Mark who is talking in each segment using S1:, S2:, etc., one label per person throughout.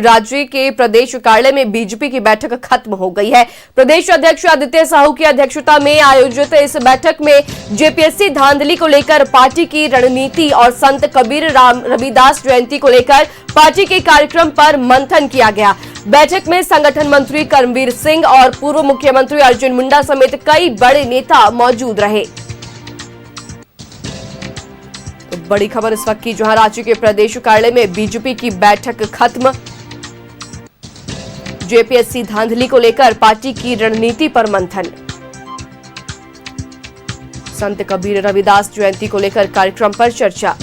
S1: राज्य के प्रदेश कार्यालय में बीजेपी की बैठक खत्म हो गई है। प्रदेश अध्यक्ष आदित्य साहू की अध्यक्षता में आयोजित इस बैठक में जेपीएससी धांधली को लेकर पार्टी की रणनीति और संत कबीर रविदास जयंती को लेकर पार्टी के कार्यक्रम पर मंथन किया गया। बैठक में संगठन मंत्री कर्मवीर सिंह और पूर्व मुख्यमंत्री अर्जुन मुंडा समेत कई बड़े नेता मौजूद रहे। तो बड़ी खबर इस वक्त की, जहां राज्य के प्रदेश कार्यालय में बीजेपी की बैठक खत्म। जेपीएससी धांधली को लेकर पार्टी की रणनीति पर मंथन। संत कबीर रविदास जयंती को लेकर कार्यक्रम पर चर्चा।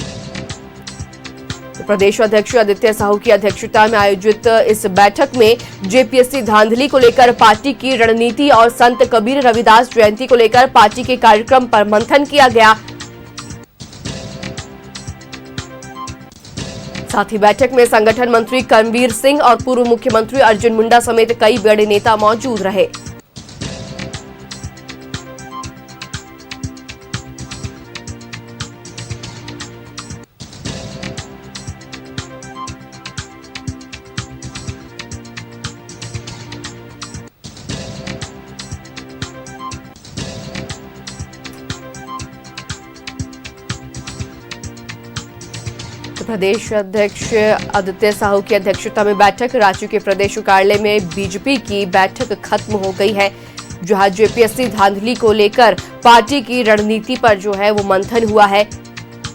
S1: तो प्रदेश अध्यक्ष आदित्य साहू की अध्यक्षता में आयोजित इस बैठक में जेपीएससी धांधली को लेकर पार्टी की रणनीति और संत कबीर रविदास जयंती को लेकर पार्टी के कार्यक्रम पर मंथन किया गया। साथ ही बैठक में संगठन मंत्री कर्मवीर सिंह और पूर्व मुख्यमंत्री अर्जुन मुंडा समेत कई बड़े नेता मौजूद रहे। प्रदेश अध्यक्ष आदित्य साहू की अध्यक्षता में बैठक। राज्य के प्रदेश कार्यालय में बीजेपी की बैठक खत्म हो गई है, जहां जेपीएससी धांधली को लेकर पार्टी की रणनीति पर जो है वो मंथन हुआ है।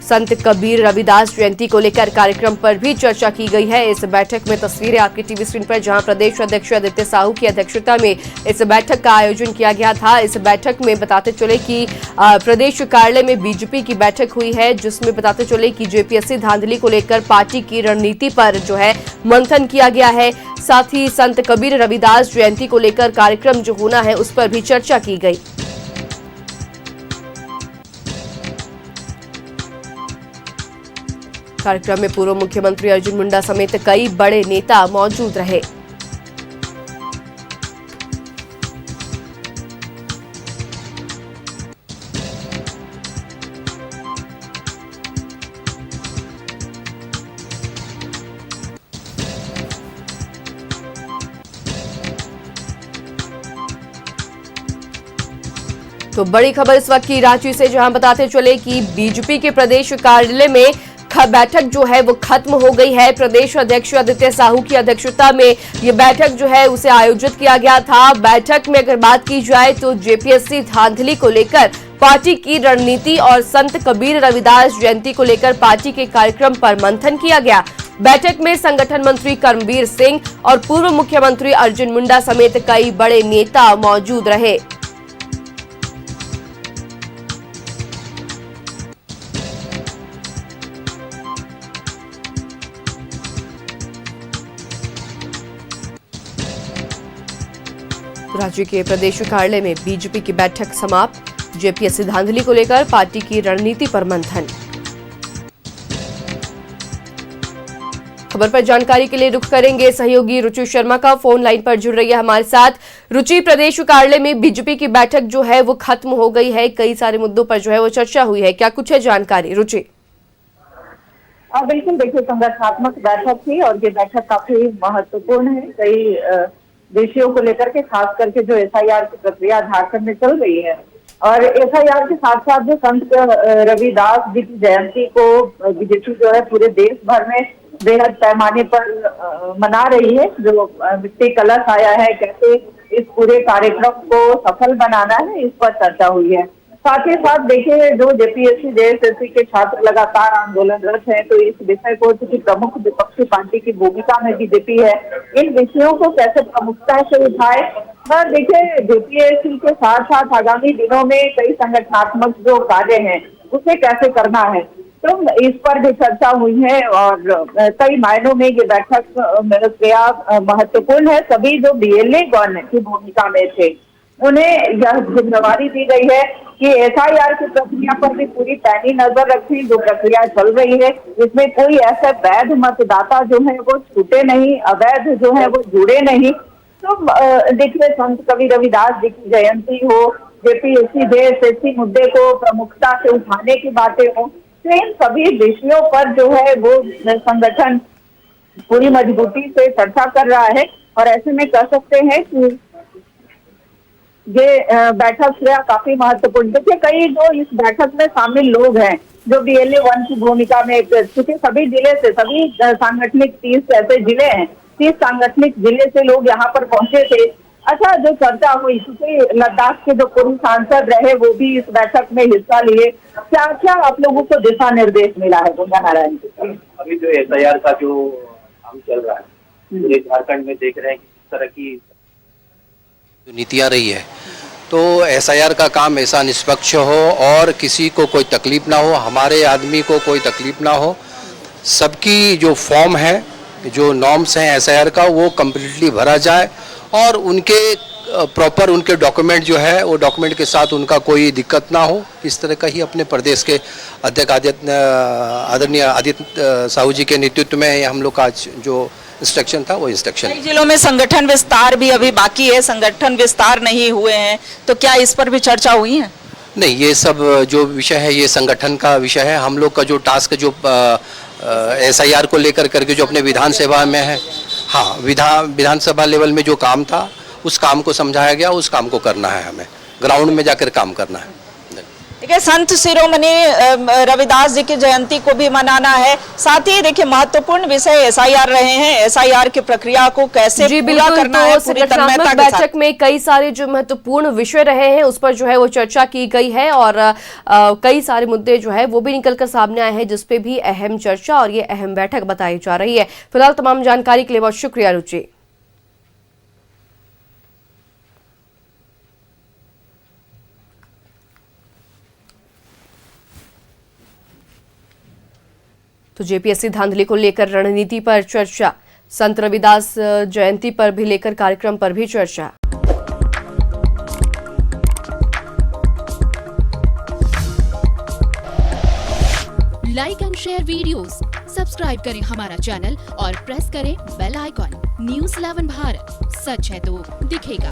S1: संत कबीर रविदास जयंती को लेकर कार्यक्रम पर भी चर्चा की गई है। इस बैठक में तस्वीरें आपकी टीवी स्क्रीन पर, जहां प्रदेश अध्यक्ष आदित्य साहू की अध्यक्षता में इस बैठक का आयोजन किया गया था। इस बैठक में बताते चले कि प्रदेश कार्यालय में बीजेपी की बैठक हुई है, जिसमें बताते चले कि जेपीएससी धांधली को लेकर पार्टी की रणनीति पर जो है मंथन किया गया है। साथ ही संत कबीर रविदास जयंती को लेकर कार्यक्रम जो होना है उस पर भी चर्चा की गई। कार्यक्रम में पूर्व मुख्यमंत्री अर्जुन मुंडा समेत कई बड़े नेता मौजूद रहे। तो बड़ी खबर इस वक्त की रांची से, जहां बताते चले कि बीजेपी के प्रदेश कार्यालय में बैठक जो है वो खत्म हो गई है। प्रदेश अध्यक्ष आदित्य साहू की अध्यक्षता में ये बैठक जो है उसे आयोजित किया गया था। बैठक में अगर बात की जाए तो जेपीएससी धांधली को लेकर पार्टी की रणनीति और संत कबीर रविदास जयंती को लेकर पार्टी के कार्यक्रम पर मंथन किया गया। बैठक में संगठन मंत्री कर्मवीर सिंह और पूर्व मुख्यमंत्री अर्जुन मुंडा समेत कई बड़े नेता मौजूद रहे। राज्य के प्रदेश कार्यालय में बीजेपी की बैठक समाप्त। जेपीएससी धांधली को लेकर पार्टी की रणनीति पर मंथन। खबर पर जानकारी के लिए रुख करेंगे सहयोगी रुचि शर्मा का, फोन लाइन पर जुड़ रही है हमारे साथ। रुचि, प्रदेश कार्यालय में बीजेपी की बैठक जो है वो खत्म हो गई है, कई सारे मुद्दों पर जो है वो चर्चा हुई है, क्या कुछ है जानकारी? रुचि।
S2: बिल्कुल, देखिए संगठनात्मक बैठक थी और ये बैठक काफी महत्वपूर्ण है। कई विषयों को लेकर के, खास करके जो एसआईआर की प्रक्रिया झारखंड में चल रही है और एसआईआर के साथ साथ जो संत रविदास जी की जयंती को बीजेपी जो है पूरे देश भर में बेहद पैमाने पर मना रही है। जो मिट्टी कलश आया है, कैसे इस पूरे कार्यक्रम को सफल बनाना है, इस पर चर्चा हुई है। साथ ही साथ देखिए, जो जेपीएससी जेएसएससी के छात्र लगातार आंदोलनरत हैं, तो इस विषय को चूंकि प्रमुख विपक्षी पार्टी की भूमिका में बीजेपी है, इन विषयों को कैसे प्रमुखता से उठाए। और देखिए, जेपीएससी के साथ साथ आगामी दिनों में कई संगठनात्मक जो कार्य हैं उसे कैसे करना है, तो इस पर भी चर्चा हुई है। और कई मायनों में ये बैठक महत्वपूर्ण है। सभी जो बीएलए गण की भूमिका में थे उन्हें यह जिम्मेवारी दी गई है कि एसआईआर की प्रक्रिया पर भी पूरी पैनी नजर रखें। जो प्रक्रिया चल रही है इसमें कोई ऐसे वैध मतदाता जो है वो छूटे नहीं, अवैध जो है वो जुड़े नहीं। तो देखिए, संत कबीर रविदास जी की जयंती हो, जेपीएससी जेएसएससी मुद्दे को प्रमुखता से उठाने की बातें हो, तो इन सभी विषयों पर जो है वो संगठन पूरी मजबूती से चर्चा कर रहा है। और ऐसे में कह सकते हैं कि ये बैठक काफी महत्वपूर्ण, देखिए कई जो इस बैठक में शामिल लोग हैं जो BLA 1 की भूमिका में, क्योंकि सभी जिले से, सभी सांगठनिक 30 ऐसे जिले हैं, 30 सांगठनिक जिले से लोग यहाँ पर पहुंचे थे। अच्छा, जो चर्चा हुई, क्योंकि लद्दाख के जो पूर्व सांसद रहे वो भी इस बैठक में हिस्सा लिए, क्या क्या आप लोगों को दिशा निर्देश मिला है गुंजा नारायण जी?
S3: अभी जो SIR का जो काम चल रहा है, पूरे झारखंड में देख रहे हैं कि किस तरह की नीतियां रही है, तो SIR का काम ऐसा निष्पक्ष हो और किसी को कोई तकलीफ ना हो, हमारे आदमी को कोई तकलीफ ना हो। सबकी जो फॉर्म है, जो नॉर्म्स हैं SIR का, वो कम्प्लीटली भरा जाए और उनके प्रॉपर उनके डॉक्यूमेंट जो है वो डॉक्यूमेंट के साथ उनका कोई दिक्कत ना हो। इस तरह का ही अपने प्रदेश के अध्यक्ष आदरणीय आदित्य साहू जी के नेतृत्व में हम लोग का आज जो इंस्ट्रक्शन था वो इंस्ट्रक्शन।
S4: कई जिलों में संगठन विस्तार भी अभी बाकी है, संगठन विस्तार नहीं हुए हैं, तो क्या इस पर भी चर्चा हुई है?
S3: नहीं, ये सब जो विषय है ये संगठन का विषय है। हम लोग का जो टास्क जो SIR को लेकर करके जो अपने विधानसभा में है, हाँ, विधानसभा लेवल में जो काम था उस काम को समझाया गया, उस काम को करना है, हमें ग्राउंड में जाकर काम करना है।
S4: देखिए, संत शिरोमणि रविदास जी की जयंती को भी मनाना है, साथ ही देखिए महत्वपूर्ण विषय SIR रहे हैं, SIR की प्रक्रिया को कैसे पूरा करना है, पूरी तन्मयता के साथ।
S1: बैठक में कई सारे जो महत्वपूर्ण विषय रहे हैं उस पर जो है वो चर्चा की गई है और कई सारे मुद्दे जो है वो भी निकलकर सामने आए हैं जिसपे भी अहम चर्चा और ये अहम बैठक बताई जा रही है। फिलहाल तमाम जानकारी के लिए बहुत शुक्रिया रुचि। तो JPSC धांधली को लेकर रणनीति पर चर्चा, संत रविदास जयंती पर भी लेकर कार्यक्रम पर भी चर्चा।
S5: Like and share videos, subscribe करें हमारा चैनल और प्रेस करें बेल आइकॉन। News 11 भारत, सच है तो दिखेगा।